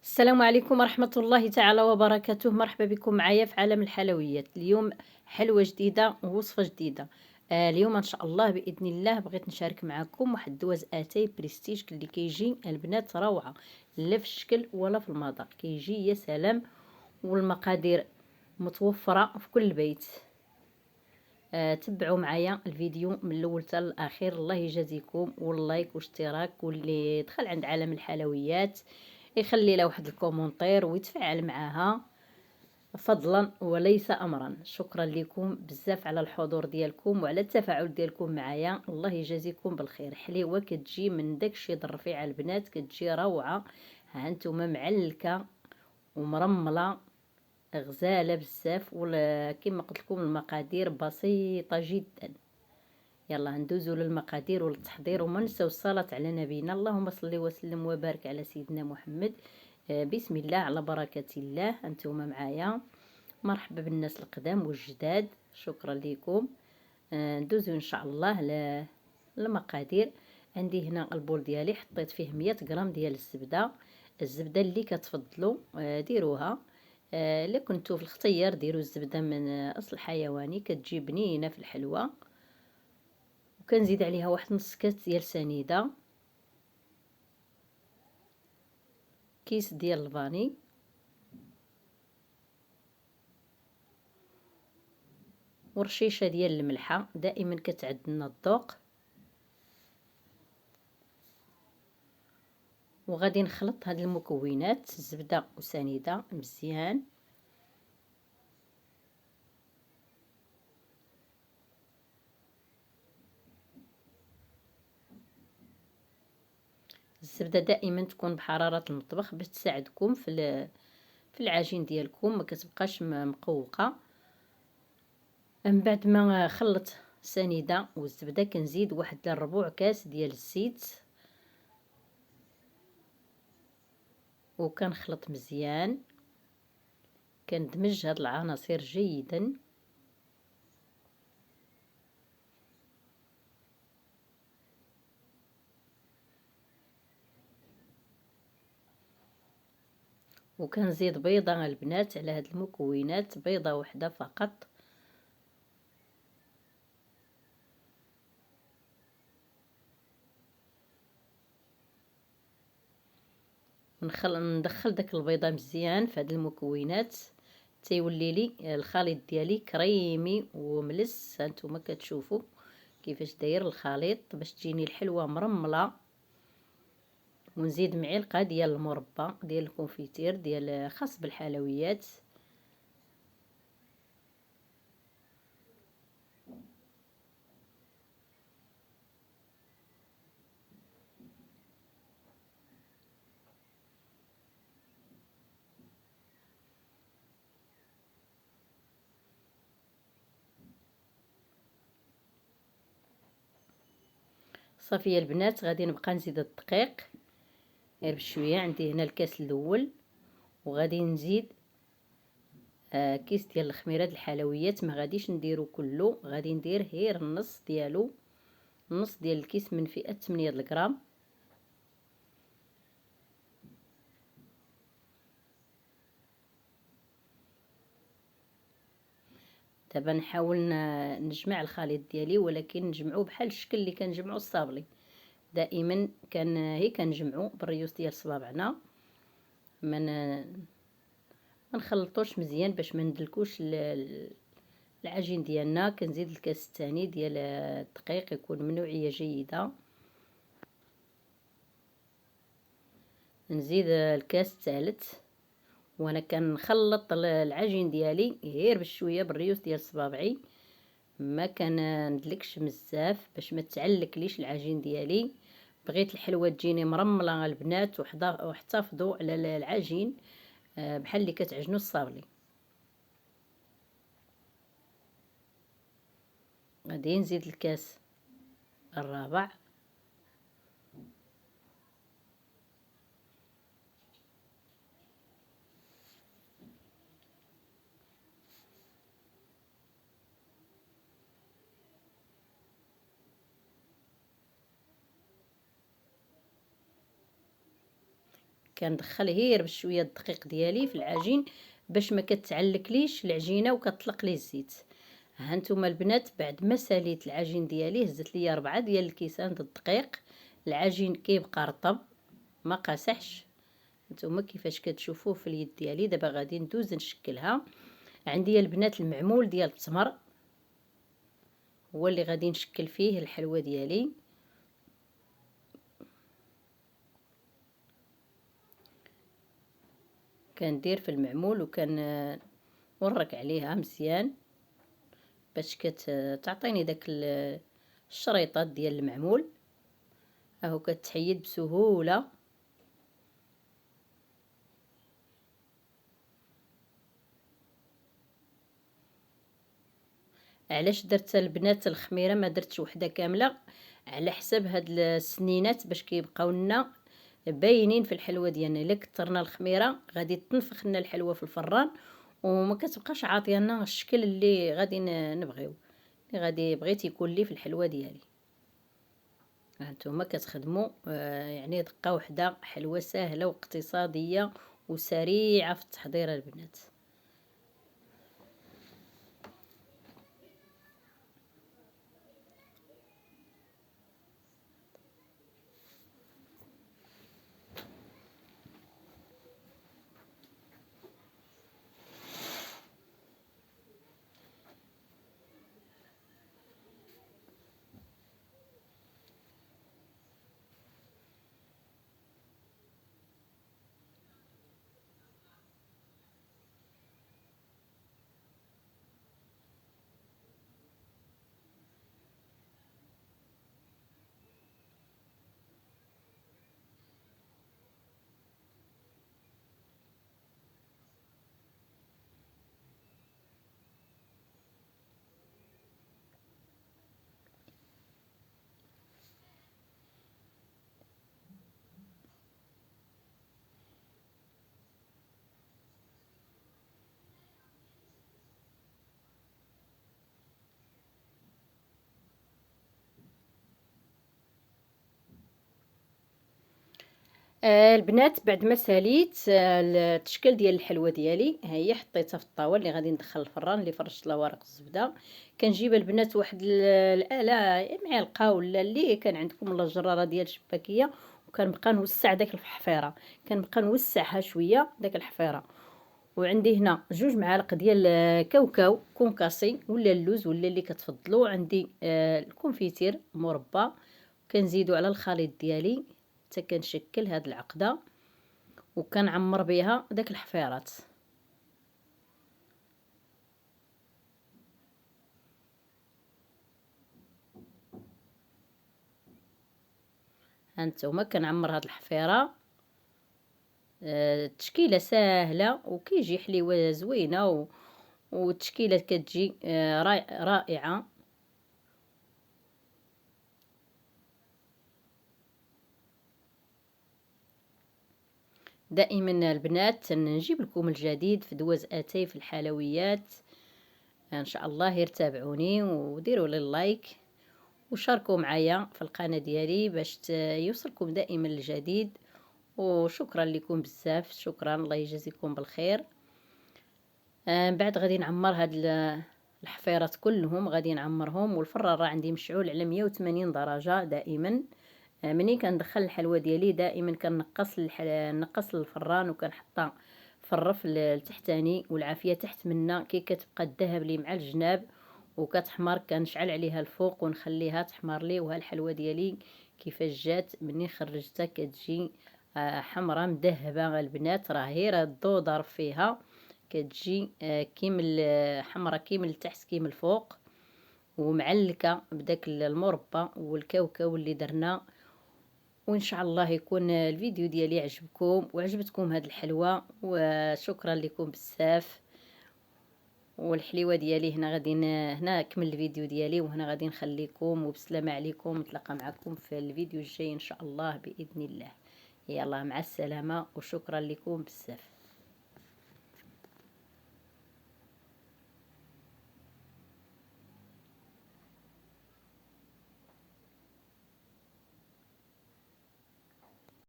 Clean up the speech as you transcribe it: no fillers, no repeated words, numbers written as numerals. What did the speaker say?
السلام عليكم ورحمة الله تعالى وبركاته. مرحبا بكم معايا في عالم الحلويات. اليوم حلوة جديدة ووصفة جديدة. اليوم ان شاء الله باذن الله بغيت نشارك معكم واحد الدواز اتاي بريستيج اللي كيجي البنات روعة، لا في الشكل ولا في المذاق، كيجي يا سلام، والمقادير متوفرة في كل بيت. تبعوا معايا الفيديو من الاول حتى الاخير. الله يجازيكم، واللايك واشتراك، واللي دخل عند عالم الحلويات يخلي لها واحد الكومنتير ويتفاعل معاها فضلا وليس امرا. شكرا لكم بزاف على الحضور ديالكم وعلى التفاعل ديالكم معايا. الله يجازيكم بالخير. حليوه كتجي من داكشي الرفيع البنات، كتجي روعه. ها انتم معلكه ومرمله غزاله بزاف، ولا كما قلت لكم المقادير بسيطه جدا. يلا ندوزو للمقادير والتحضير، وما نساو الصلاه على نبينا. اللهم صل وسلم وبارك على سيدنا محمد. بسم الله على بركه الله. انتم معايا. مرحبا بالناس القدام والجداد، شكرا لكم. ندوزو ان شاء الله للمقادير. عندي هنا البول ديالي، حطيت فيه 100 غرام ديال الزبده. الزبده اللي كتفضلوا ديروها. الا كنتو في الختيار ديروا الزبده من اصل حيواني، كتجي بنينه في الحلوى. وكنزيد عليها واحد نص كاس ديال سنيده، كيس ديال الفاني، ورشيشه ديال الملحه، دائما كتعدلنا الذوق. وغادي نخلط هاد المكونات الزبده وسنيده مزيان. الزبده دائما تكون بحراره المطبخ باش تساعدكم في العجين ديالكم، ما كتبقاش مقوقه. من بعد ما خلط السنيده والزبده كنزيد واحد الربع كاس ديال الزيت، وكنخلط مزيان. كندمج هاد العناصر جيدا. وكنزيد بيضه البنات على هاد المكونات، بيضه واحده فقط. ندخل داك البيضه مزيان في هاد المكونات تيولي لي الخليط ديالي كريمي وملس. هانتوما كتشوفوا كيفاش داير الخليط باش تجيني الحلوه مرمله. ونزيد معلقه ديال المربى ديال الكونفيتير ديال خاص بالحلويات. صافي يا البنات، غادي نبقى نزيد الدقيق غير بشويه. عندي هنا الكاس الاول، وغادي نزيد كيس ديال الخميره الحلويات. ما غاديش نديرو كله، غادي ندير غير النص ديالو، نص ديال الكيس من فئه 8 غرام. دابا نحاول نجمع الخليط ديالي، ولكن نجمعوه بحال الشكل اللي كنجمعوا الصابلي. دائما هي كنجمعوا بالريوس ديال صوابعنا، ما نخلطوش مزيان باش ما ندلكوش العجين ديالنا. كنزيد الكاس الثاني ديال الدقيق، يكون من نوعيه جيده. نزيد الكاس الثالث، وانا كنخلط العجين ديالي غير بشويه بالريوس ديال صبابعي، ما كندلكش بزاف باش ما تعلكليش العجين ديالي. بغيت الحلوه تجيني مرمله البنات، واحتفظوا على العجين بحال اللي كتعجنوا الصابلي. غادي نزيد الكاس الرابع، كندخل غير بشويه الدقيق ديالي في العجين باش ما كتعلكليش العجينه وكتطلق لي الزيت. ها نتوما البنات بعد ما ساليت العجين ديالي هزت ليا 4 ديال الكيسان د الدقيق. العجين كيبقى رطب ما قاصحش، نتوما كيفاش كتشوفوه في اليد ديالي. دابا غادي ندوز نشكلها. عندي البنات المعمول ديال التمر هو اللي غادي نشكل فيه الحلوه ديالي. كندير في المعمول ورك عليها مزيان باش كتعطيني داك الشريطات ديال المعمول. اهو كتحيد بسهوله. علاش درت البنات الخميره ما درتش وحده كامله؟ على حساب هاد السنينات باش كيبقاو لنا باينين في الحلوه ديالنا. الا كثرنا الخميره غادي تنفخ لنا الحلوه في الفران وما كتبقاش عاطيه لنا الشكل اللي غادي نبغيو، اللي غادي بغيت يكون لي في الحلوه ديالي. هانتوما كتخدموا يعني دقه وحده حلوه سهله واقتصاديه وسريعه في التحضير البنات. البنات بعد ما ساليت التشكل ديال الحلوه ديالي ها هي حطيتها في الطاوه اللي غادي ندخل الفران اللي فرشت لها ورق الزبده. كنجيب البنات واحد الاله معلقه ولا اللي كان عندكم ولا الجراره ديال الشباكيه وكنبقى نوسع داك الحفيره. كنبقى نوسعها شويه داك الحفيره. وعندي هنا 2 معالق ديال كاوكاو كونكاسي ولا اللوز ولا اللي كتفضلوا. عندي الكونفيتير مربى. كنزيدو على الخليط ديالي حتى كنشكل هاد العقده وكنعمر بها داك الحفيرات. هانتوما كنعمر هاد الحفيره. التشكيله ساهله وكيجي حليوه زوينه والتشكيله كتجي رائعه. دائما البنات نجيب لكم الجديد في دوز اتاي في الحلويات. ان شاء الله يتابعوني وديروا لي اللايك وشاركوا معايا في القناه ديالي باش يوصلكم دائما الجديد. وشكرا لكم بزاف، شكرا، الله يجازيكم بالخير. من بعد غادي نعمر هاد الحفيرات كلهم، غادي نعمرهم والفران راه عندي مشعول على 180 درجه دائما. مني كندخل الحلوه ديالي دائما نقص الفران وكنحطها في الرف التحتاني والعافيه تحت منا كي كتبقى الذهب لي مع الجناب وكتحمر. كنشعل عليها الفوق ونخليها تحمر لي. وها الحلوه ديالي كيفاش جات مني خرجتها كتجي حمراء مذهبه البنات. راه غير الضو ضارب فيها كتجي كيما حمراء كيما التحت كيما الفوق ومعلكه بداك المربى والكاوكاو اللي درنا. وان شاء الله يكون الفيديو ديالي عجبكم وعجبتكم هاد الحلوه وشكرا لكم بزاف. والحليوه ديالي هنا كمل الفيديو ديالي وهنا غادي نخليكم وبسلامه عليكم. نتلاقى معكم في الفيديو الجاي ان شاء الله باذن الله. يلا مع السلامه وشكرا لكم بزاف.